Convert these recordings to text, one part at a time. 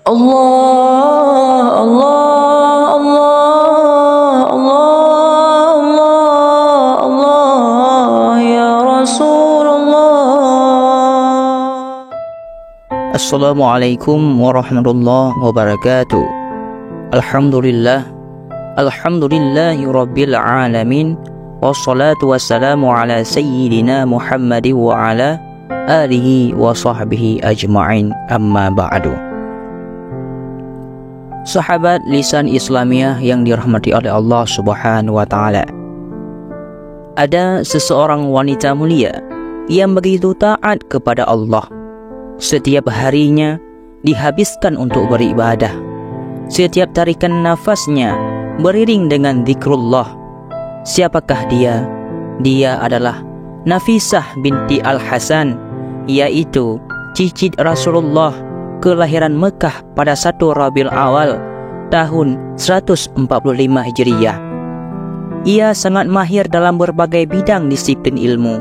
Allah, Allah, Allah, Allah, Allah, Allah, ya Rasulullah. Assalamualaikum warahmatullahi wabarakatuh. Alhamdulillah, alhamdulillahi rabbil alamin. Wassalatu wassalamu ala sayyidina Muhammadin wa ala alihi wa sahbihi ajma'in, amma ba'du. Sahabat Lisan Islamiyah yang dirahmati oleh Allah Subhanahu wa ta'ala, ada seseorang wanita mulia yang begitu taat kepada Allah. Setiap harinya dihabiskan untuk beribadah. Setiap tarikan nafasnya beriring dengan zikrullah. Siapakah dia? Dia adalah Nafisah binti Al-Hasan, yaitu cicit Rasulullah, kelahiran Mekah pada 1 Rabiul Awal tahun 145 Hijriah. Ia sangat mahir dalam berbagai bidang disiplin ilmu.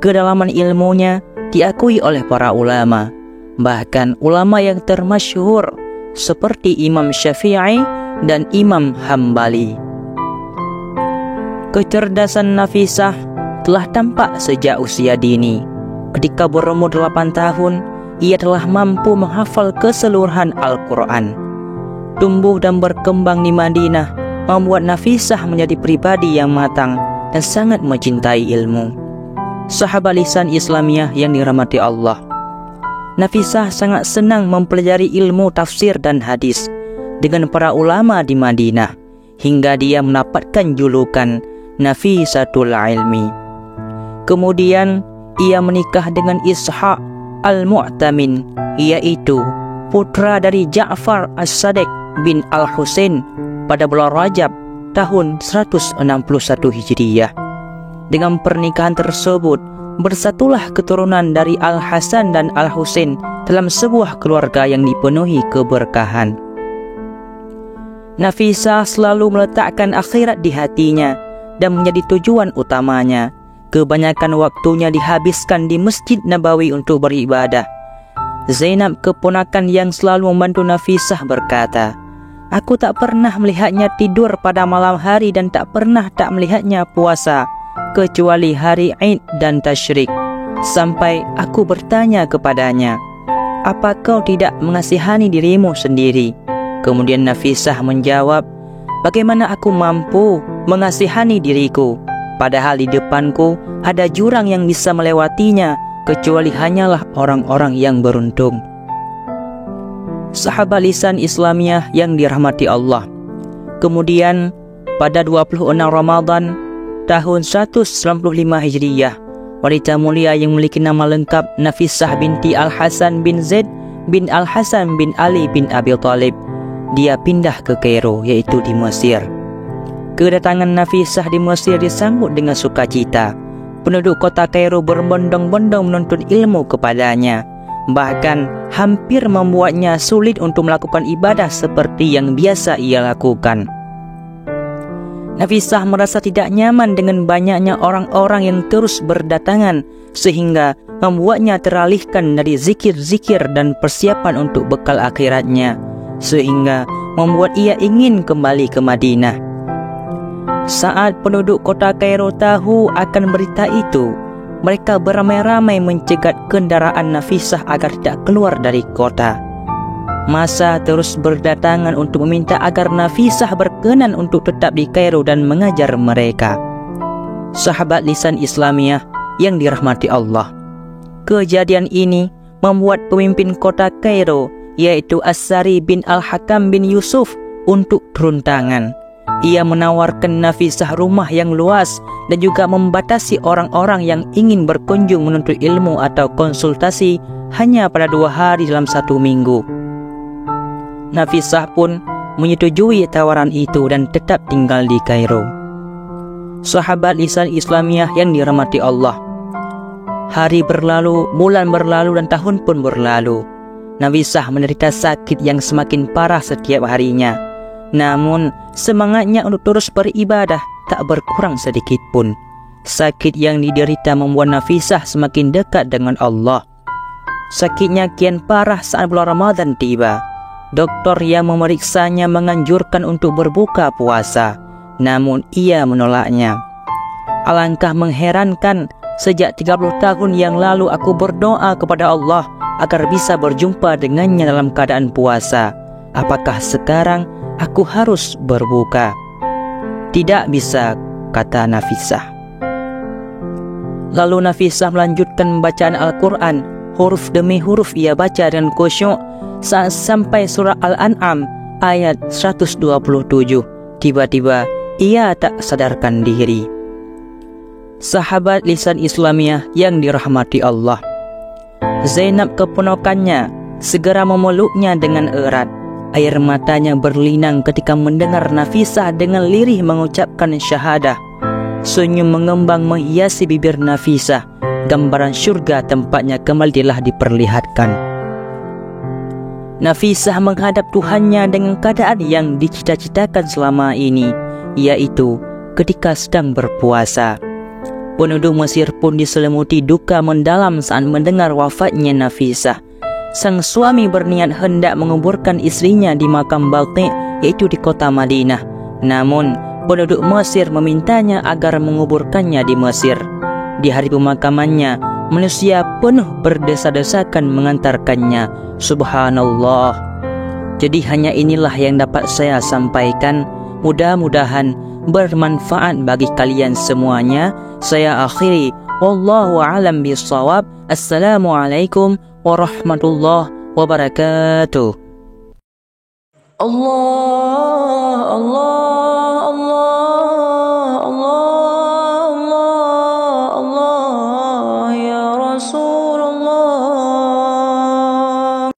Kedalaman ilmunya diakui oleh para ulama, bahkan ulama yang termasyhur seperti Imam Syafi'i dan Imam Hambali. Kecerdasan Nafisah telah tampak sejak usia dini. Ketika berumur 8 tahun, ia telah mampu menghafal keseluruhan Al-Quran. Tumbuh dan berkembang di Madinah membuat Nafisah menjadi pribadi yang matang dan sangat mencintai ilmu. Sahabat Lisan Islamiyah yang dirahmati Allah, Nafisah sangat senang mempelajari ilmu tafsir dan hadis dengan para ulama di Madinah, hingga dia mendapatkan julukan Nafisatul Ilmi. Kemudian ia menikah dengan Ishaq Al-Mu'tamin, yaitu putra dari Ja'far As-Sadiq bin Al-Husain pada bulan Rajab tahun 161 Hijriah. Dengan pernikahan tersebut, bersatulah keturunan dari Al-Hasan dan Al-Husain dalam sebuah keluarga yang dipenuhi keberkahan. Nafisah selalu meletakkan akhirat di hatinya dan menjadi tujuan utamanya. Kebanyakan waktunya dihabiskan di Masjid Nabawi untuk beribadah. Zainab, keponakan yang selalu membantu Nafisah, berkata, "Aku tak pernah melihatnya tidur pada malam hari dan tak pernah tak melihatnya puasa, kecuali hari Id dan Tasyrik." Sampai aku bertanya kepadanya, "Apa kau tidak mengasihani dirimu sendiri?" Kemudian Nafisah menjawab, "Bagaimana aku mampu mengasihani diriku, padahal di depanku ada jurang yang bisa melewatinya, kecuali hanyalah orang-orang yang beruntung." Sahabat Lisan Islamiyah yang dirahmati Allah, kemudian pada 26 Ramadan tahun 195 Hijriah, wanita mulia yang memiliki nama lengkap Nafisah binti Al-Hasan bin Zaid bin Al-Hasan bin Ali bin Abi Thalib, dia pindah ke Kairo, yaitu di Mesir. Kedatangan Nafisah di Mesir disambut dengan sukacita. Penduduk kota Kairo berbondong-bondong menuntut ilmu kepadanya, bahkan hampir membuatnya sulit untuk melakukan ibadah seperti yang biasa ia lakukan. Nafisah merasa tidak nyaman dengan banyaknya orang-orang yang terus berdatangan, sehingga membuatnya teralihkan dari zikir-zikir dan persiapan untuk bekal akhiratnya, sehingga membuat ia ingin kembali ke Madinah. Saat penduduk kota Kairo tahu akan berita itu, mereka beramai-ramai mencegat kendaraan Nafisah agar tidak keluar dari kota. Massa terus berdatangan untuk meminta agar Nafisah berkenan untuk tetap di Kairo dan mengajar mereka. Sahabat Lisan Islamiyah yang dirahmati Allah, kejadian ini membuat pemimpin kota Kairo, yaitu As-Sari bin Al-Hakam bin Yusuf, untuk turun tangan. Ia menawarkan Nafisah rumah yang luas dan juga membatasi orang-orang yang ingin berkunjung menuntut ilmu atau konsultasi hanya pada 2 hari dalam 1 minggu. Nafisah pun menyetujui tawaran itu dan tetap tinggal di Kairo. Sahabat Lisan Islamiyah yang dirahmati Allah, hari berlalu, bulan berlalu, dan tahun pun berlalu. Nafisah menderita sakit yang semakin parah setiap harinya. Namun semangatnya untuk terus beribadah tak berkurang sedikit pun. Sakit yang diderita membuat Nafisah semakin dekat dengan Allah. Sakitnya kian parah saat bulan Ramadan tiba. Doktor yang memeriksanya menganjurkan untuk berbuka puasa, namun ia menolaknya. Alangkah mengherankan, sejak 30 tahun yang lalu aku berdoa kepada Allah agar bisa berjumpa dengannya dalam keadaan puasa. Apakah sekarang aku harus berbuka? Tidak bisa, kata Nafisah. Lalu Nafisah melanjutkan bacaan Al-Quran. Huruf demi huruf ia baca dengan khusyuk saat sampai surah Al-An'am ayat 127. Tiba-tiba ia tak sadarkan diri. Sahabat lisan Islamiah yang dirahmati Allah, Zainab keponakannya segera memeluknya dengan erat. Air matanya berlinang ketika mendengar Nafisah dengan lirih mengucapkan syahadah. Senyum mengembang menghiasi bibir Nafisah. Gambaran syurga tempatnya kembali telah diperlihatkan. Nafisah menghadap Tuhannya dengan keadaan yang dicita-citakan selama ini, yaitu ketika sedang berpuasa. Penduduk Mesir pun diselimuti duka mendalam saat mendengar wafatnya Nafisah. Sang suami berniat hendak menguburkan istrinya di makam Baqi', yaitu di kota Madinah. Namun, penduduk Mesir memintanya agar menguburkannya di Mesir. Di hari pemakamannya, manusia penuh berdesa-desakan mengantarkannya. Subhanallah. Jadi hanya inilah yang dapat saya sampaikan. Mudah-mudahan bermanfaat bagi kalian semuanya. Saya akhiri. Wallahu a'lam bishawab. Assalamualaikum warahmatullahi wabarakatuh. Allah, Allah.